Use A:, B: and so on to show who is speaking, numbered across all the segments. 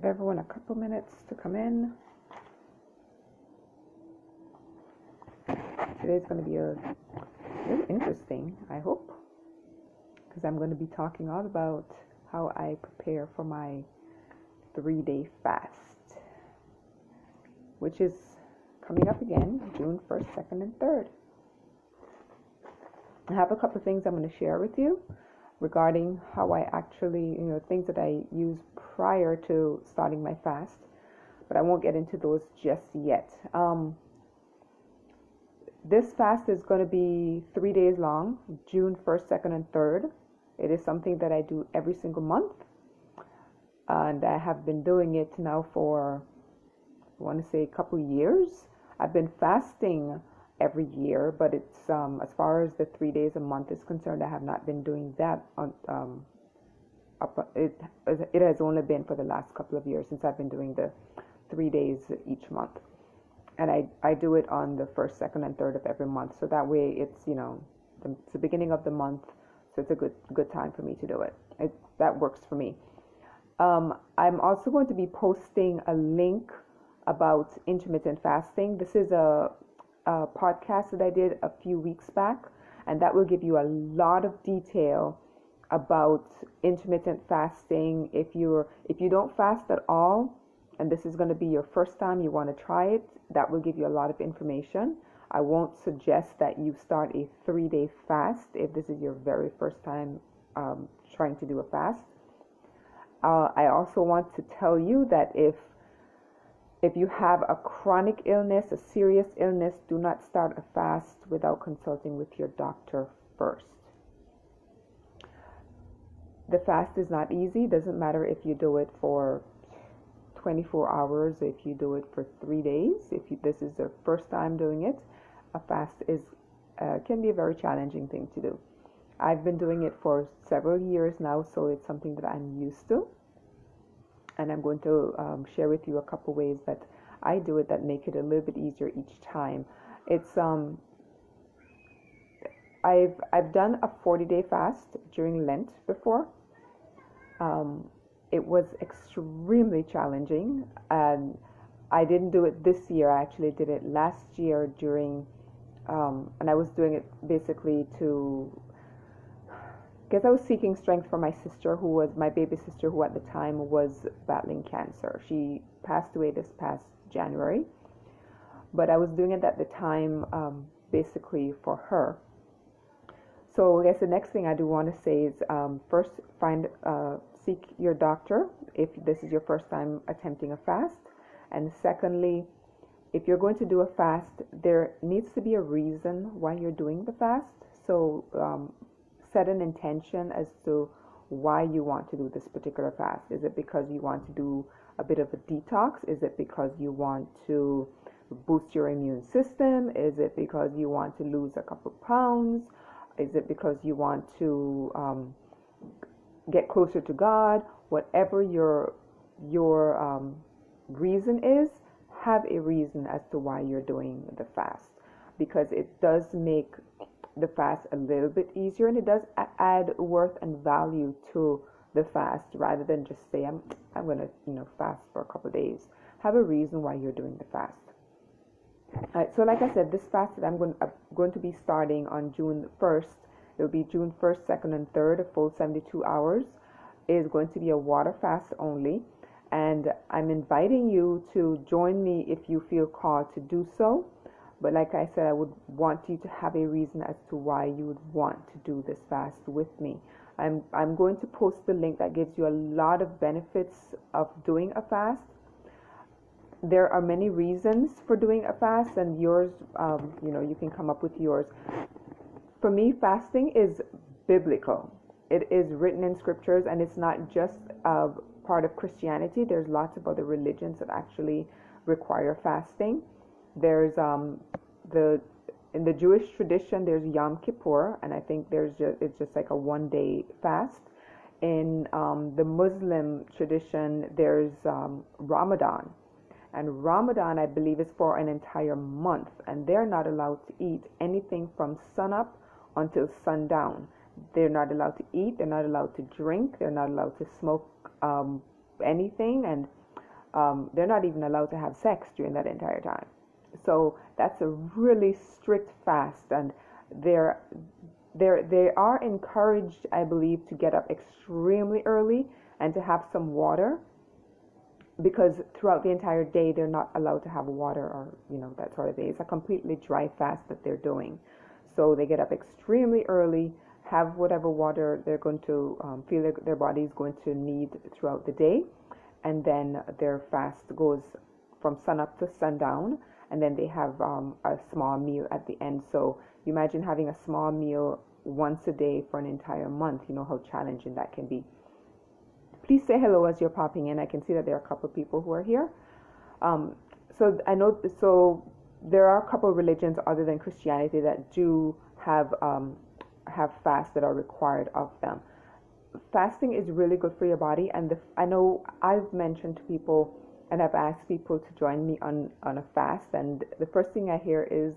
A: Give everyone a couple minutes to come in. Today's going to be a little interesting, I hope, because I'm going to be talking all about how I prepare for my 3-day fast, which is coming up again, June 1st, 2nd, and 3rd. I have a couple of things I'm going to share with you regarding how I actually, things that I use prior to starting my fast, but I won't get into those just yet. This fast is going to be 3 days long, June 1st, 2nd, and 3rd. It is something that I do every single month, and I have been doing it now for, I want to say, a couple years. I've been fasting every year, but it's as far as the 3 days a month is concerned, I have not been doing that. It has only been for the last couple of years since I've been doing the 3 days each month, and I do it on the 1st, 2nd, and 3rd of every month. So that way, it's it's the beginning of the month, so it's a good time for me to do it. That works for me. I'm also going to be posting a link about intermittent fasting. This is a podcast that I did a few weeks back, and that will give you a lot of detail about intermittent fasting. If you don't fast at all, and this is going to be your first time you want to try it, that will give you a lot of information. I won't suggest that you start a 3-day fast if this is your very first time trying to do a fast. I also want to tell you that if you have a chronic illness, a serious illness, do not start a fast without consulting with your doctor first. The fast is not easy. Doesn't matter if you do it for 24 hours, if you do it for 3 days. This is the first time doing it, a fast can be a very challenging thing to do. I've been doing it for several years now, so it's something that I'm used to. And I'm going to share with you a couple ways that I do it that make it a little bit easier each time. It's I've done a 40-day fast during Lent before. It was extremely challenging, and I didn't do it this year. I actually did it last year during, and I was doing it basically because I was seeking strength for my sister, who was my baby sister, who at the time was battling cancer. She passed away this past January, but I was doing it at the time basically for her. So I guess the next thing I do want to say is first seek your doctor if this is your first time attempting a fast, and secondly, if you're going to do a fast, there needs to be a reason why you're doing the fast. So set an intention as to why you want to do this particular fast. Is it because you want to do a bit of a detox? Is it because you want to boost your immune system? Is it because you want to lose a couple pounds? Is it because you want to get closer to God? Whatever your reason is, have a reason as to why you're doing the fast, because it does make the fast a little bit easier, and it does add worth and value to the fast, rather than just say I'm going to fast for a couple of days. Have a reason why you're doing the fast. All right, so like I said, this fast that I'm going to be starting on June 1st, it will be June 1st, 2nd, and 3rd, a full 72 hours, is going to be a water fast only, and I'm inviting you to join me if you feel called to do so. But like I said, I would want you to have a reason as to why you would want to do this fast with me. I'm going to post the link that gives you a lot of benefits of doing a fast. There are many reasons for doing a fast, and yours, you can come up with yours. For me, fasting is biblical. It is written in scriptures, and it's not just part of Christianity. There's lots of other religions that actually require fasting. There's in the Jewish tradition, there's Yom Kippur, and I think it's just like a 1-day fast. In the Muslim tradition, there's Ramadan, and Ramadan, I believe, is for an entire month, and they're not allowed to eat anything from sunup until sundown. They're not allowed to eat, they're not allowed to drink, they're not allowed to smoke anything, and they're not even allowed to have sex during that entire time. So that's a really strict fast, and they're they are encouraged, I believe, to get up extremely early and to have some water, because throughout the entire day they're not allowed to have water or that sort of thing. It's a completely dry fast that they're doing. So they get up extremely early, have whatever water they're going to feel their body is going to need throughout the day, and then their fast goes from sunup to sundown, and then they have a small meal at the end. So you imagine having a small meal once a day for an entire month. You know how challenging that can be. Please say hello as you're popping in. I can see that there are a couple of people who are here. So I know. So there are a couple of religions other than Christianity that do have fasts that are required of them. Fasting is really good for your body, and I know I've mentioned to people, and I've asked people to join me on a fast, and the first thing I hear is,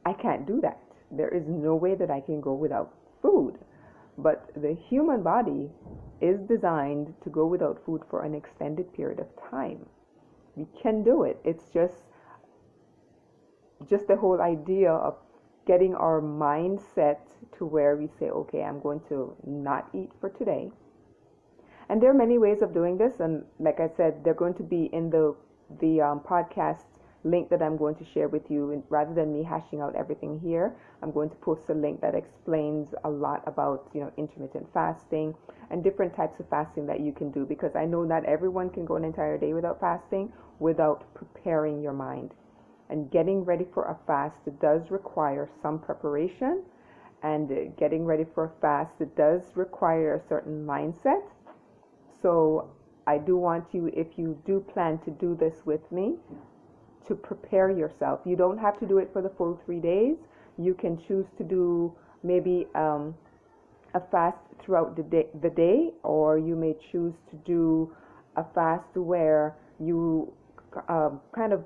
A: I can't do that. There is no way that I can go without food. But the human body is designed to go without food for an extended period of time. We can do it. It's just the whole idea of getting our mindset to where we say, okay, I'm going to not eat for today. And there are many ways of doing this, and like I said, they're going to be in the podcast link that I'm going to share with you. And rather than me hashing out everything here, I'm going to post a link that explains a lot about intermittent fasting and different types of fasting that you can do, because I know not everyone can go an entire day without fasting without preparing your mind. And getting ready for a fast does require some preparation, and getting ready for a fast does require a certain mindset. So I do want you, if you do plan to do this with me, to prepare yourself. You don't have to do it for the full 3 days. You can choose to do maybe a fast throughout the day, or you may choose to do a fast where you kind of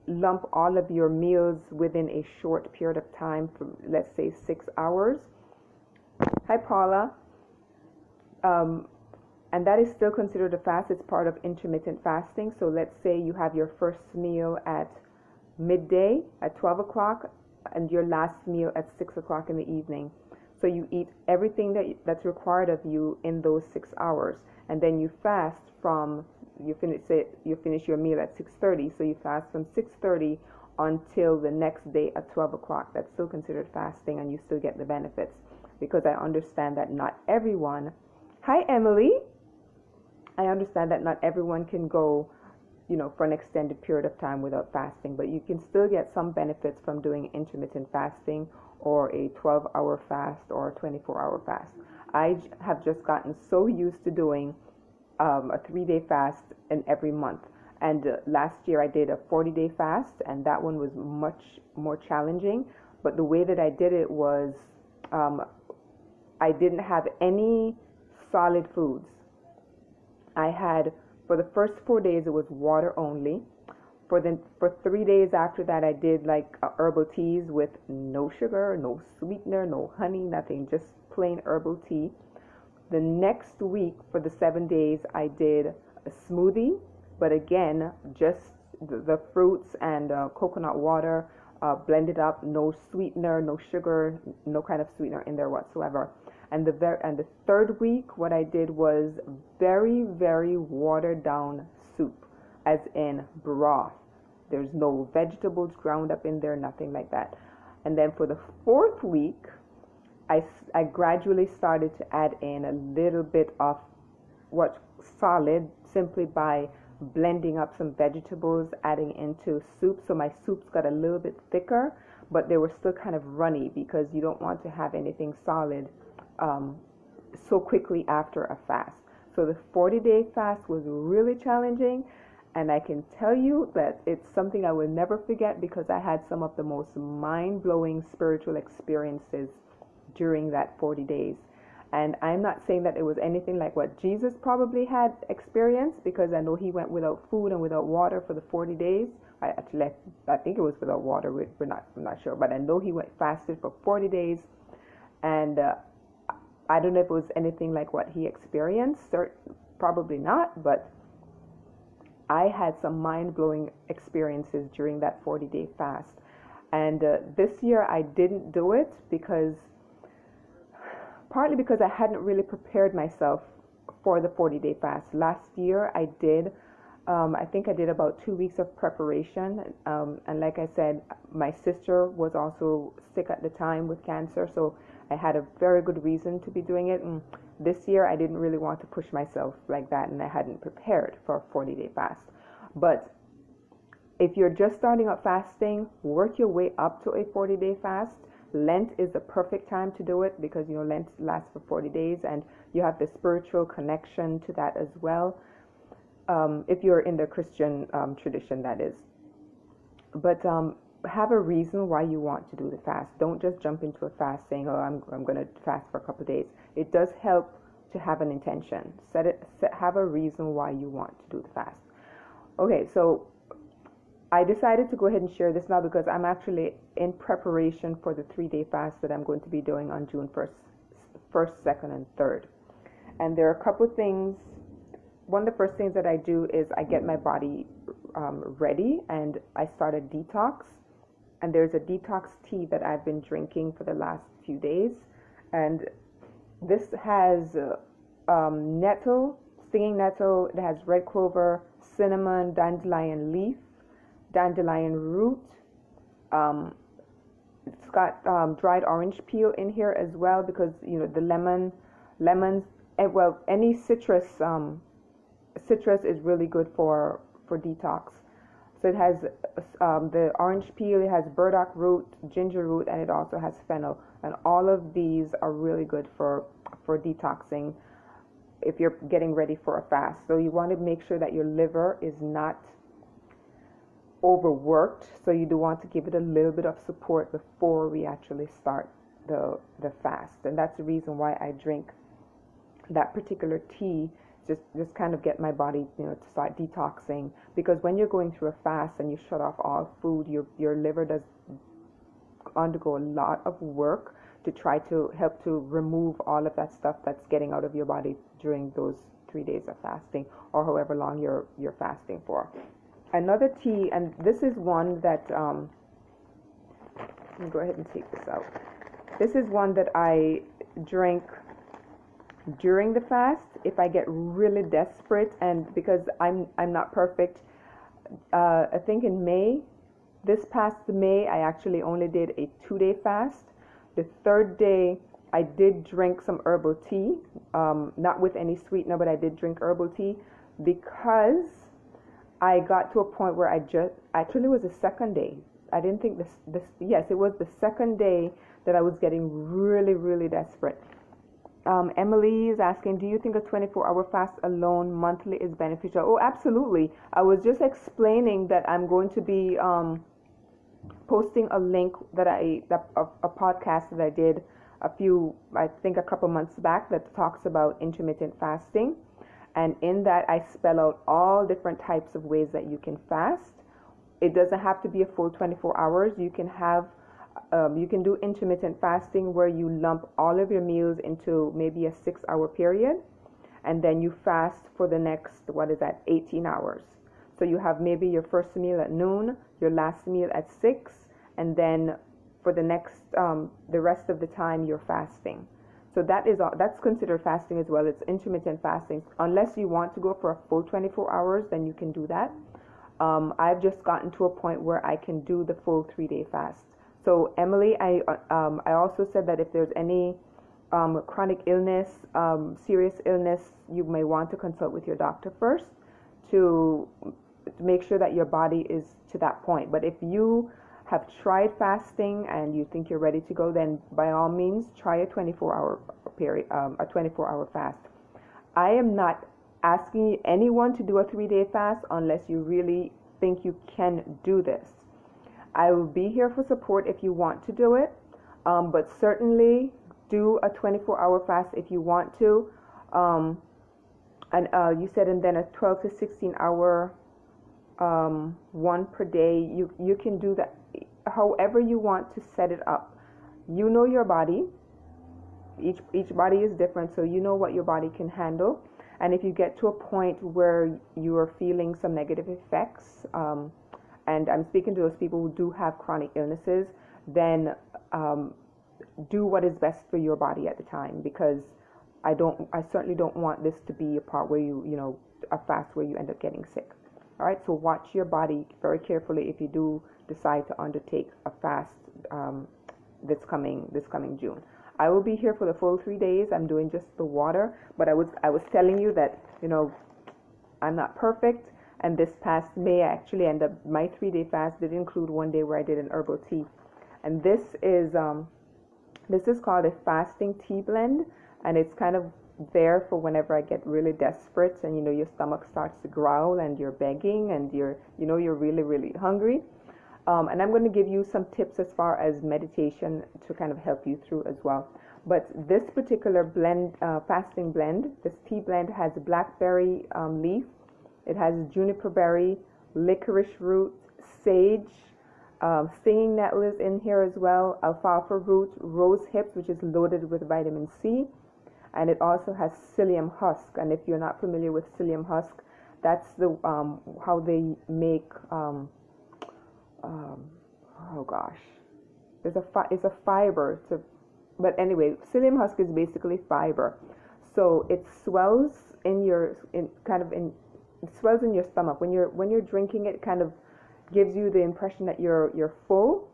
A: lump all of your meals within a short period of time, from let's say 6 hours. Hi Paula. And that is still considered a fast. It's part of intermittent fasting. So let's say you have your first meal at midday at 12 o'clock and your last meal at 6 o'clock in the evening. So you eat everything that's required of you in those 6 hours. And then you fast from, you finish your meal at 6:30. So you fast from 6:30 until the next day at 12 o'clock. That's still considered fasting, and you still get the benefits, because I understand that not everyone. Hi Emily. I understand that not everyone can go, for an extended period of time without fasting, but you can still get some benefits from doing intermittent fasting, or a 12-hour fast, or a 24-hour fast. I have just gotten so used to doing a 3-day fast in every month. And last year I did a 40-day fast, and that one was much more challenging. But the way that I did it was I didn't have any solid foods. I had, for the first 4 days, it was water only. For 3 days after that, I did like herbal teas with no sugar, no sweetener, no honey, nothing, just plain herbal tea. The next week, for the 7 days, I did a smoothie, but again, just the fruits and coconut water blended up, no sweetener, no sugar, no kind of sweetener in there whatsoever. And the third week, what I did was very, very watered down soup, as in broth. There's no vegetables ground up in there, nothing like that. And then for the fourth week, I gradually started to add in a little bit of what's solid, simply by blending up some vegetables, adding into soup. So my soups got a little bit thicker, but they were still kind of runny, because you don't want to have anything solid so quickly after a fast. So the 40-day fast was really challenging, and I can tell you that it's something I will never forget, because I had some of the most mind-blowing spiritual experiences during that 40 days. And I'm not saying that it was anything like what Jesus probably had experienced, because I know he went without food and without water for the 40 days. I think it was without water. I'm not sure, but I know he fasted for 40 days, and I don't know if it was anything like what he experienced. Probably not, but I had some mind-blowing experiences during that 40-day fast. And this year I didn't do it partly because I hadn't really prepared myself for the 40-day fast. Last year I did, I think I did about 2 weeks of preparation. And like I said, my sister was also sick at the time with cancer, so I had a very good reason to be doing it. And this year I didn't really want to push myself like that, and I hadn't prepared for a 40-day fast. But if you're just starting out fasting, work your way up to a 40-day fast. Lent is the perfect time to do it because, Lent lasts for 40 days and you have the spiritual connection to that as well. If you're in the Christian tradition, that is. But have a reason why you want to do the fast. Don't just jump into a fast saying, oh, I'm going to fast for a couple of days. It does help to have an intention. Have a reason why you want to do the fast. Okay, so I decided to go ahead and share this now because I'm actually in preparation for the 3-day fast that I'm going to be doing on June 1st, 2nd, and 3rd. And there are a couple of things. One of the first things that I do is I get my body ready and I start a detox. And there's a detox tea that I've been drinking for the last few days. And this has nettle, stinging nettle, it has red clover, cinnamon, dandelion leaf, dandelion root. It's got dried orange peel in here as well because the lemons, well, any citrus is really good for detox. So it has the orange peel, it has burdock root, ginger root, and it also has fennel. And all of these are really good for detoxing if you're getting ready for a fast. So you want to make sure that your liver is not overworked, so you do want to give it a little bit of support before we actually start the fast. And that's the reason why I drink that particular tea, just kind of get my body to start detoxing, because when you're going through a fast and you shut off all food, your liver does undergo a lot of work to try to help to remove all of that stuff that's getting out of your body during those 3 days of fasting or however long you're fasting for. Another tea, and this is one that, let me go ahead and take this out. This is one that I drink during the fast if I get really desperate, and because I'm not perfect. I think in May, this past May, I actually only did a 2-day fast. The 3rd day, I did drink some herbal tea, not with any sweetener, but I did drink herbal tea because I got to a point where actually it was the 2nd day. I didn't think yes, it was the 2nd day that I was getting really, really desperate. Emily is asking, do you think a 24-hour fast alone monthly is beneficial? Oh, absolutely. I was just explaining that I'm going to be posting a link that a podcast that I did a couple months back that talks about intermittent fasting. And in that, I spell out all different types of ways that you can fast. It doesn't have to be a full 24 hours. You can do intermittent fasting where you lump all of your meals into maybe a 6-hour period, and then you fast for the next 18 hours. So you have maybe your first meal at noon, your last meal at 6, and then for the next the rest of the time you're fasting. So that's considered fasting as well. It's intermittent fasting. Unless you want to go for a full 24 hours, then you can do that. I've just gotten to a point where I can do the full 3-day fast. So Emily, I also said that if there's any chronic illness, serious illness, you may want to consult with your doctor first to make sure that your body is to that point. But if you have tried fasting and you think you're ready to go, then by all means try a 24-hour period, a 24-hour fast. I am not asking anyone to do a 3-day fast unless you really think you can do this. I will be here for support if you want to do it, but certainly do a 24-hour fast if you want to. And you said, and then a 12 to 16 hour one per day. You can do that however you want to set it up. You know your body. Each body is different, so you know what your body can handle. And if you get to a point where you are feeling some negative effects, and I'm speaking to those people who do have chronic illnesses, then do what is best for your body at the time, because I certainly don't want this to be a part where a fast where you end up getting sick. All right, so watch your body very carefully if you do decide to undertake a fast this coming June. I will be here for the full 3 days. I'm doing just the water, but I was telling you that I'm not perfect, and this past May I actually end up my 3-day fast did include one day where I did an herbal tea, and this is called a fasting tea blend, and it's kind of there for whenever I get really desperate and your stomach starts to growl and you're begging and you're really, really hungry. And I'm going to give you some tips as far as meditation to kind of help you through as well. But this particular blend, fasting blend, this tea blend has blackberry leaf, it has juniper berry, licorice root, sage, stinging nettle is in here as well, alfalfa root, rose hips, which is loaded with vitamin C, and it also has psyllium husk. And if you're not familiar with psyllium husk, that's the how they make oh gosh, it's a fiber but anyway, psyllium husk is basically fiber. So it swells in your stomach when you're drinking it. Kind of gives you the impression that you're full.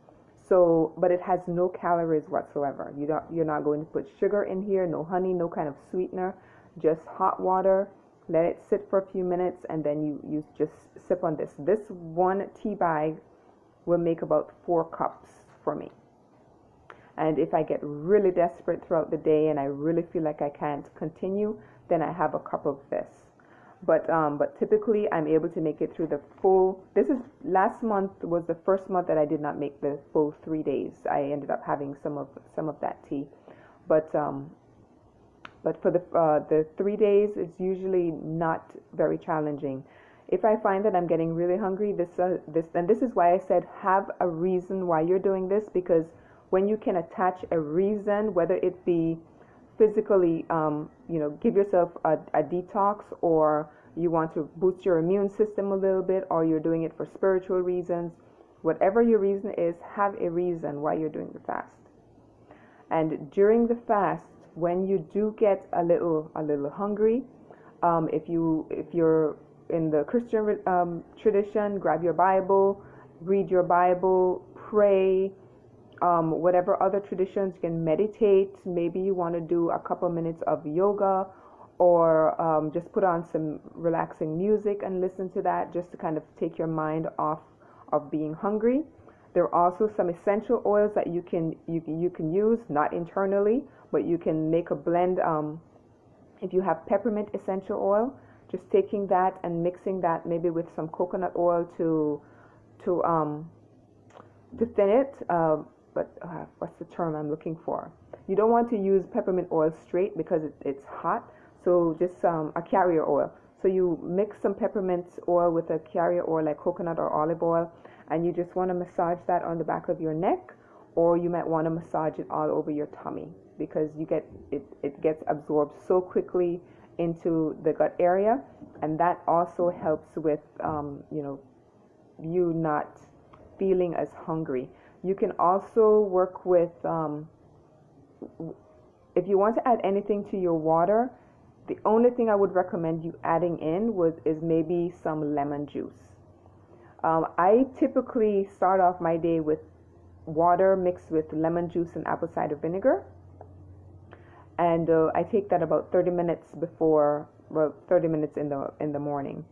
A: So, but it has no calories whatsoever. You're not going to put sugar in here, no honey, no kind of sweetener, just hot water. Let it sit for a few minutes, and then you just sip on this. This one tea bag will make about 4 cups for me. And if I get really desperate throughout the day and I really feel like I can't continue, then I have a cup of this. But typically I'm able to make it through the full. Last month was the first month that I did not make the full 3 days. I ended up having some of that tea, but for the 3 days, it's usually not very challenging. If I find that I'm getting really hungry, this is why I said have a reason why you're doing this, because when you can attach a reason, whether it be physically, give yourself a detox, or you want to boost your immune system a little bit, or you're doing it for spiritual reasons, whatever your reason is, have a reason why you're doing the fast. And during the fast, when you do get a little hungry, if you're in the Christian tradition, grab your Bible, read your Bible, pray. Whatever other traditions, you can meditate. Maybe you want to do a couple minutes of yoga, or just put on some relaxing music and listen to that, just to kind of take your mind off of being hungry. There are also some essential oils that you can use, not internally, but you can make a blend. If you have peppermint essential oil, just taking that and mixing that maybe with some coconut oil to thin it. But what's the term I'm looking for? You don't want to use peppermint oil straight because it's hot. So just a carrier oil. So you mix some peppermint oil with a carrier oil like coconut or olive oil, and you just want to massage that on the back of your neck, or you might want to massage it all over your tummy, because it gets absorbed so quickly into the gut area, and that also helps with you not feeling as hungry. You can also work with, if you want to add anything to your water, the only thing I would recommend you adding in is maybe some lemon juice. I typically start off my day with water mixed with lemon juice and apple cider vinegar, and I take that about 30 minutes in the morning.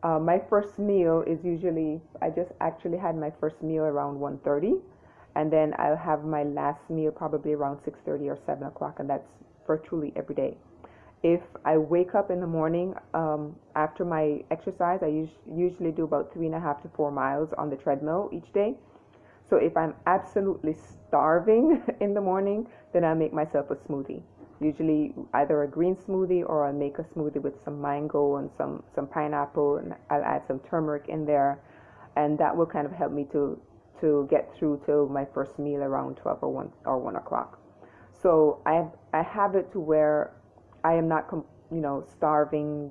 A: My first meal is usually, I just actually had my first meal around 1:30, and then I'll have my last meal probably around 6:30 or 7 o'clock, and that's virtually every day. If I wake up in the morning after my exercise, I usually do about 3.5 to 4 miles on the treadmill each day. So if I'm absolutely starving in the morning, then I'll make myself a smoothie. Usually either a green smoothie, or I'll make a smoothie with some mango and some pineapple, and I'll add some turmeric in there, and that will kind of help me to get through till my first meal around 12 or 1 o'clock. So I have it to where I am not starving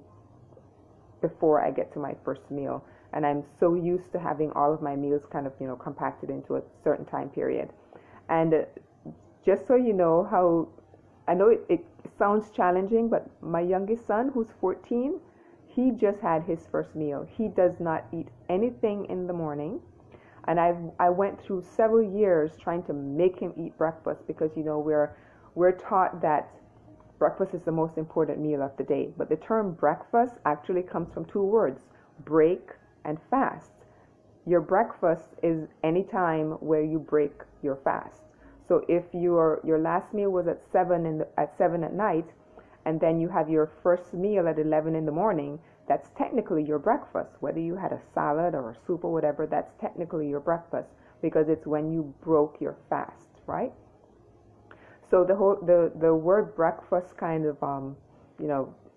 A: before I get to my first meal. And I'm so used to having all of my meals kind of, compacted into a certain time period. And just so you know how, I know it sounds challenging, but my youngest son, who's 14, he just had his first meal. He does not eat anything in the morning. And I went through several years trying to make him eat breakfast because, we're taught that breakfast is the most important meal of the day. But the term breakfast actually comes from two words, break and fast. Your breakfast is any time where you break your fast. So if your last meal was at 7 at night, and then you have your first meal at 11 in the morning, that's technically your breakfast. Whether you had a salad or a soup or whatever, that's technically your breakfast because it's when you broke your fast, right? So the word breakfast kind of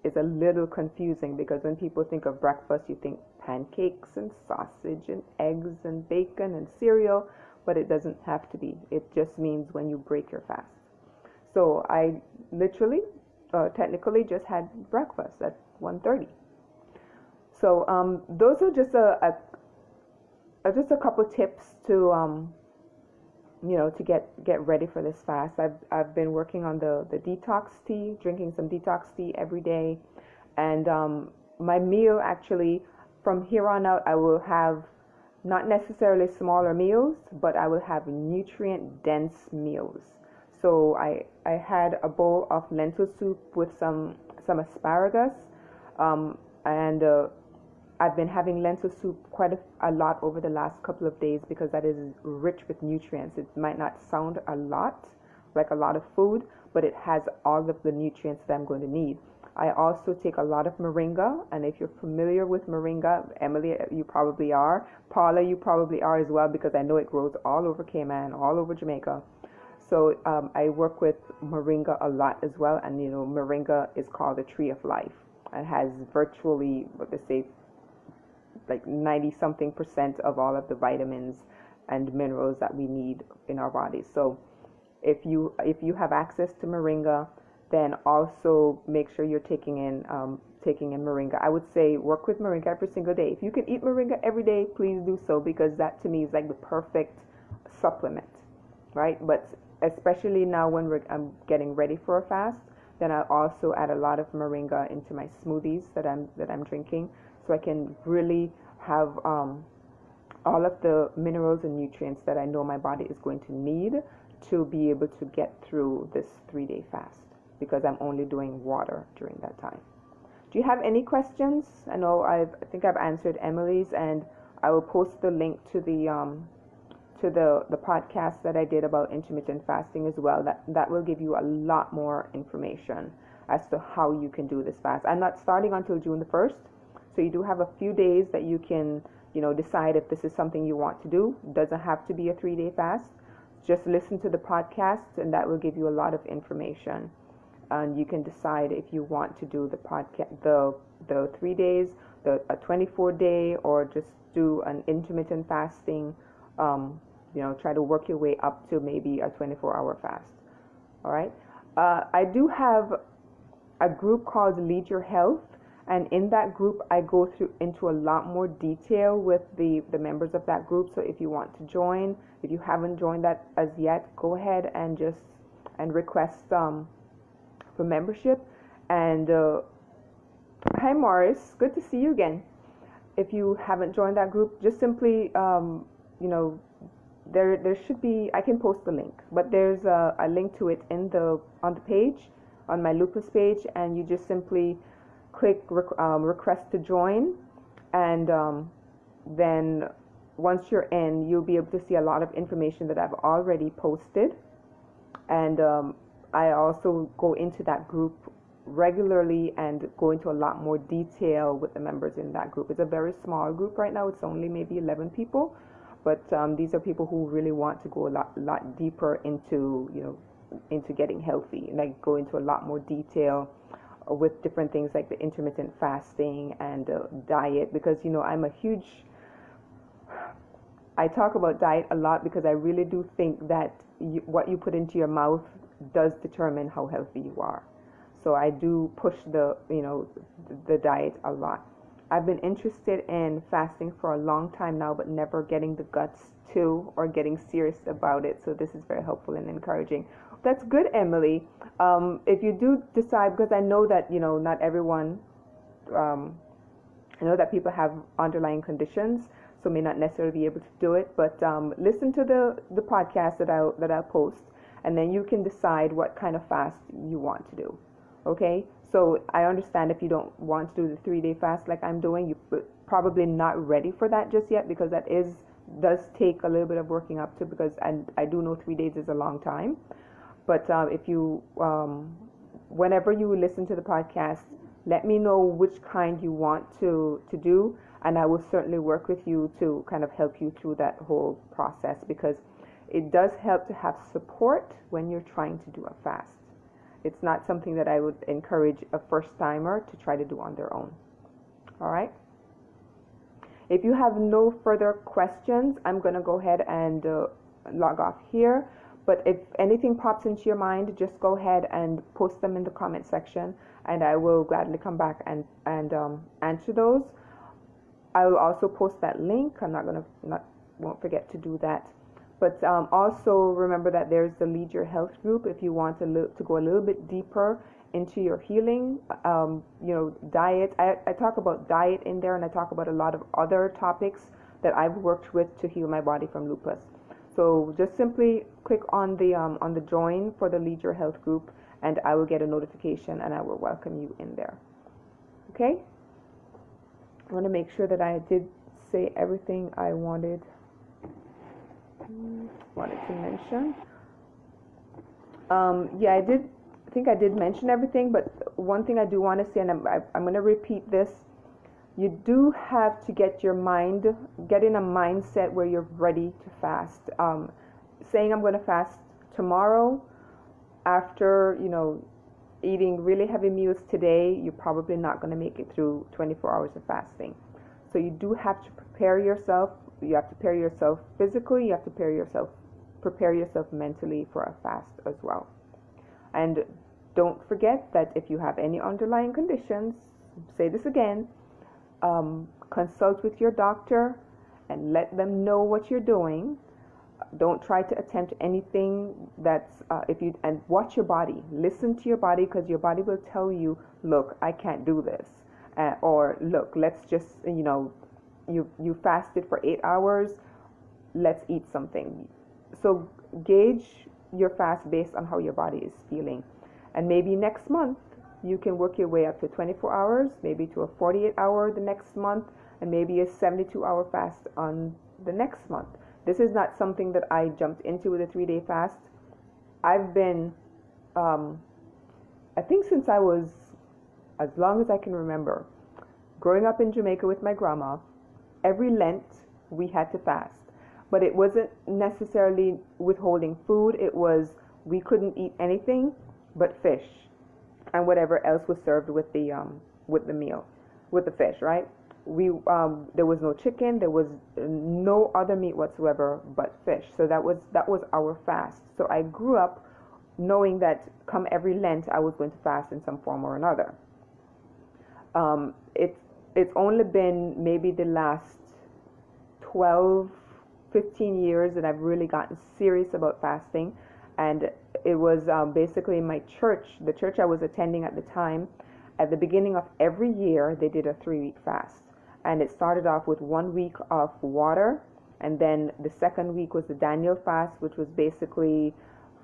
A: is a little confusing because when people think of breakfast, you think pancakes and sausage and eggs and bacon and cereal, but it doesn't have to be. It just means when you break your fast. So I literally, technically just had breakfast at 1:30. So those are just a couple tips to to get ready for this fast. I've been working on the detox tea, drinking some detox tea every day, and my meal actually from here on out I will have not necessarily smaller meals, but I will have nutrient dense meals. So I had a bowl of lentil soup with some asparagus, and I've been having lentil soup quite a lot over the last couple of days because that is rich with nutrients. It might not sound a lot, like a lot of food, but it has all of the nutrients that I'm going to need. I also take a lot of moringa, and if you're familiar with moringa, Emily, you probably are. Paula, you probably are as well because I know it grows all over Cayman, all over Jamaica. So I work with moringa a lot as well, and moringa is called the tree of life. It has virtually, what they say, like 90-something% of all of the vitamins and minerals that we need in our bodies. So if you have access to moringa, then also make sure you're taking in moringa. I would say work with moringa every single day. If you can eat moringa every day, please do so because that to me is like the perfect supplement, right? But especially now when I'm getting ready for a fast, then I'll also add a lot of moringa into my smoothies that I'm drinking, so I can really have all of the minerals and nutrients that I know my body is going to need to be able to get through this 3-day fast because I'm only doing water during that time. Do you have any questions? I know I think I've answered Emily's, and I will post the link to the podcast that I did about intermittent fasting as well. That will give you a lot more information as to how you can do this fast. I'm not starting until June the 1st, so you do have a few days that you can, decide if this is something you want to do. It doesn't have to be a 3-day fast. Just listen to the podcast, and that will give you a lot of information. And you can decide if you want to do the podcast, the 3 days, a 24-day, or just do an intermittent fasting. Try to work your way up to maybe a 24-hour fast. All right. I do have a group called Lead Your Health, and in that group I go into a lot more detail with the members of that group. So if you want to join, if you haven't joined that as yet, go ahead and request for membership. And hi Morris, good to see you again. If you haven't joined that group, just simply there should be, I can post the link, but there's a link to it on the page, on my lupus page, and you just simply click request to join, and then once you're in, you'll be able to see a lot of information that I've already posted. And I also go into that group regularly and go into a lot more detail with the members in that group. It's a very small group right now. It's only maybe 11 people, but these are people who really want to go a lot deeper into getting healthy, and I go into a lot more detail with different things like the intermittent fasting and diet, because I talk about diet a lot because I really do think that what you put into your mouth does determine how healthy you are. So I do push the diet a lot. I've been interested in fasting for a long time now, but never getting the guts to or getting serious about it. So this is very helpful and encouraging. That's good, Emily. If you do decide, because I know that not everyone, um, I know that people have underlying conditions, so may not necessarily be able to do it. But listen to the podcast that I'll post, and then you can decide what kind of fast you want to do. Okay, so I understand if you don't want to do the 3-day fast like I'm doing, you're probably not ready for that just yet, because that does take a little bit of working up to, because I do know 3 days is a long time. But if you, whenever you listen to the podcast, let me know which kind you want to do, and I will certainly work with you to kind of help you through that whole process, because it does help to have support when you're trying to do a fast. It's not something that I would encourage a first-timer to try to do on their own. All right? If you have no further questions, I'm going to go ahead and log off here. But if anything pops into your mind, just go ahead and post them in the comment section, and I will gladly come back and answer those. I will also post that link. I'm won't forget to do that. But also remember that there's the Lead Your Health group if you want to go a little bit deeper into your healing. Diet. I talk about diet in there, and I talk about a lot of other topics that I've worked with to heal my body from lupus. So just simply click on the join for the Lead Your Health group, and I will get a notification, and I will welcome you in there. Okay? I want to make sure that I did say everything I wanted to mention. I think I did mention everything, but one thing I do want to say, and I'm going to repeat this: you do have to get in a mindset where you're ready to fast. Saying I'm going to fast tomorrow after eating really heavy meals today, you're probably not going to make it through 24 hours of fasting. So you do have to prepare yourself. You have to prepare yourself physically. You have to prepare yourself mentally for a fast as well. And don't forget that if you have any underlying conditions, say this again, consult with your doctor and let them know what you're doing. Don't try to attempt anything that's and watch your body. Listen to your body, because your body will tell you, look, I can't do this, or look, let's just you fasted for 8 hours, let's eat something. So gauge your fast based on how your body is feeling, and maybe next month you can work your way up to 24 hours, maybe to a 48-hour the next month, and maybe a 72-hour fast on the next month. This is not something that I jumped into with a 3-day fast. I've been, I think since I was, as long as I can remember, growing up in Jamaica with my grandma, every Lent we had to fast. But it wasn't necessarily withholding food. It was we couldn't eat anything but fish and whatever else was served with the meal, with the fish, right? There was no chicken, there was no other meat whatsoever but fish. So that was our fast. So I grew up knowing that come every Lent I was going to fast in some form or another. It's only been maybe the last 12, 15 years that I've really gotten serious about fasting, and it was basically my church, the church I was attending at the time. At the beginning of every year, they did a 3-week fast. And it started off with 1 week of water, and then the second week was the Daniel fast, which was basically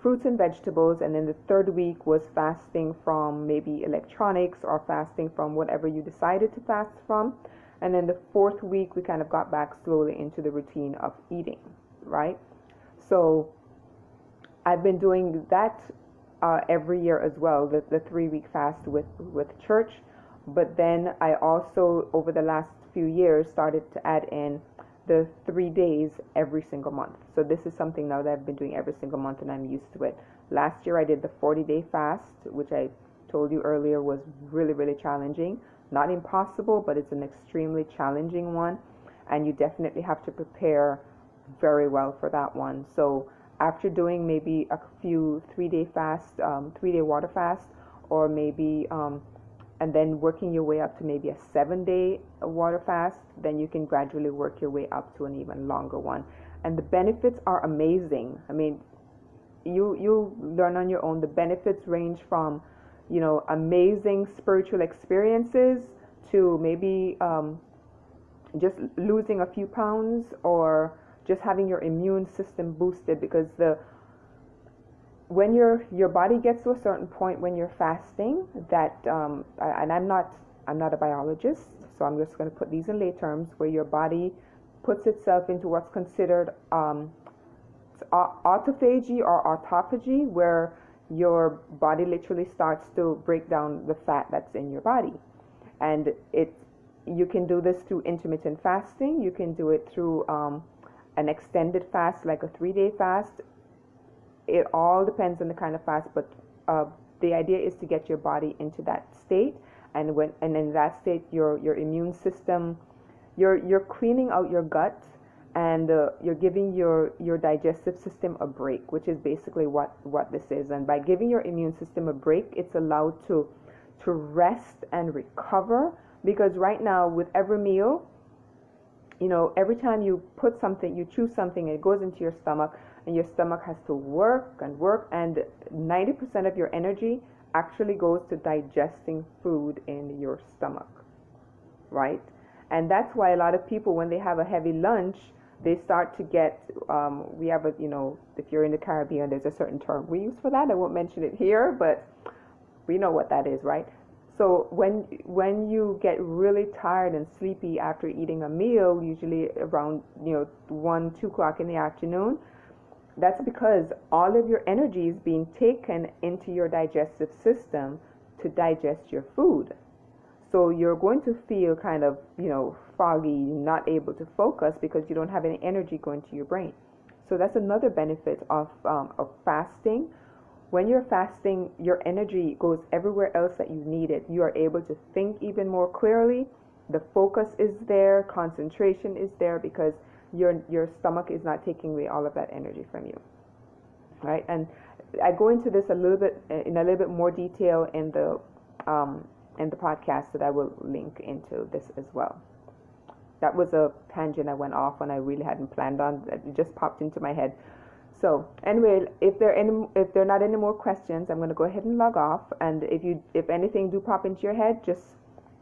A: fruits and vegetables, and then the third week was fasting from maybe electronics or fasting from whatever you decided to fast from. And then the fourth week, we kind of got back slowly into the routine of eating, right? So I've been doing that every year as well, the 3-week fast with church. But then I also, over the last few years, started to add in the 3 days every single month. So this is something now that I've been doing every single month, and I'm used to it. Last year I did the 40-day fast, which I told you earlier was really, really challenging. Not impossible, but it's an extremely challenging one, and you definitely have to prepare very well for that one. So after doing maybe a few 3-day fast, 3-day water fast, or maybe and then working your way up to maybe a 7-day water fast, then you can gradually work your way up to an even longer one. And the benefits are amazing. I mean, you learn on your own. The benefits range from, amazing spiritual experiences to maybe just losing a few pounds, or just having your immune system boosted, because when your body gets to a certain point when you're fasting, that and I'm not a biologist, so I'm just going to put these in lay terms, where your body puts itself into what's considered autophagy or autophagy, where your body literally starts to break down the fat that's in your body. And you can do this through intermittent fasting. You can do it through an extended fast, like a 3-day fast. It all depends on the kind of fast, but the idea is to get your body into that state, and in that state, your immune system, you're cleaning out your gut, and you're giving your digestive system a break, which is basically what this is. And by giving your immune system a break, it's allowed to rest and recover, because right now with every meal, every time you put something, you chew something, it goes into your stomach, and your stomach has to work and work, and 90% of your energy actually goes to digesting food in your stomach, right? And that's why a lot of people, when they have a heavy lunch, they start to get, we have if you're in the Caribbean, there's a certain term we use for that. I won't mention it here, but we know what that is, right? So when you get really tired and sleepy after eating a meal, usually around 1, 2 o'clock in the afternoon, that's because all of your energy is being taken into your digestive system to digest your food. So you're going to feel kind of foggy, not able to focus, because you don't have any energy going to your brain. So that's another benefit of fasting. When you're fasting, your energy goes everywhere else that you need it. You are able to think even more clearly. The focus is there, concentration is there, because your stomach is not taking away all of that energy from you, right? And I go into this in a little bit more detail in the podcast that I will link into this as well. That was a tangent I went off on. I really hadn't planned on. It just popped into my head. So anyway, if there are not any more questions, I'm going to go ahead and log off. And if anything do pop into your head, just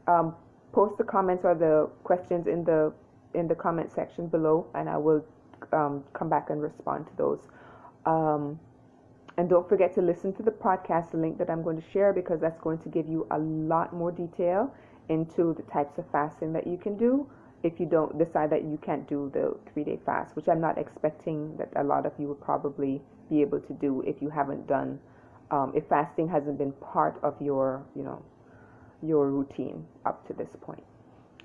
A: post the comments or the questions in the comment section below, and I will come back and respond to those. And don't forget to listen to the podcast link that I'm going to share, because that's going to give you a lot more detail into the types of fasting that you can do if you don't decide that you can't do the 3-day fast, which I'm not expecting that a lot of you will probably be able to do if you haven't done, if fasting hasn't been part of your routine up to this point.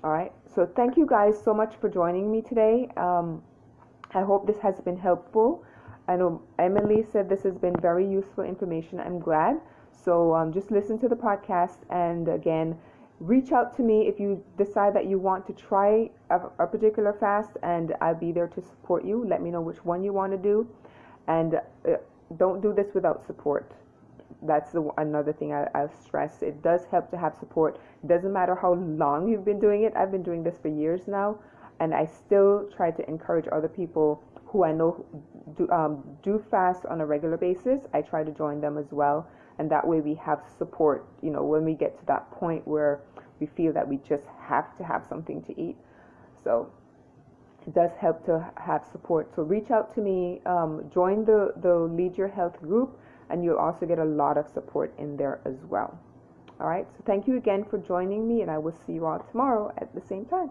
A: All right. So thank you guys so much for joining me today. I hope this has been helpful. I know Emily said this has been very useful information. I'm glad. So just listen to the podcast, and again, reach out to me if you decide that you want to try a particular fast, and I'll be there to support you. Let me know which one you want to do, and don't do this without support. That's another thing I'll stress. It does help to have support. It doesn't matter how long you've been doing it. I've been doing this for years now, and I still try to encourage other people who I know do fast on a regular basis. I try to join them as well, and that way we have support, when we get to that point where we feel that we just have to have something to eat. So it does help to have support. So reach out to me, join the Lead Your Health group, and you'll also get a lot of support in there as well. All right, so thank you again for joining me, and I will see you all tomorrow at the same time.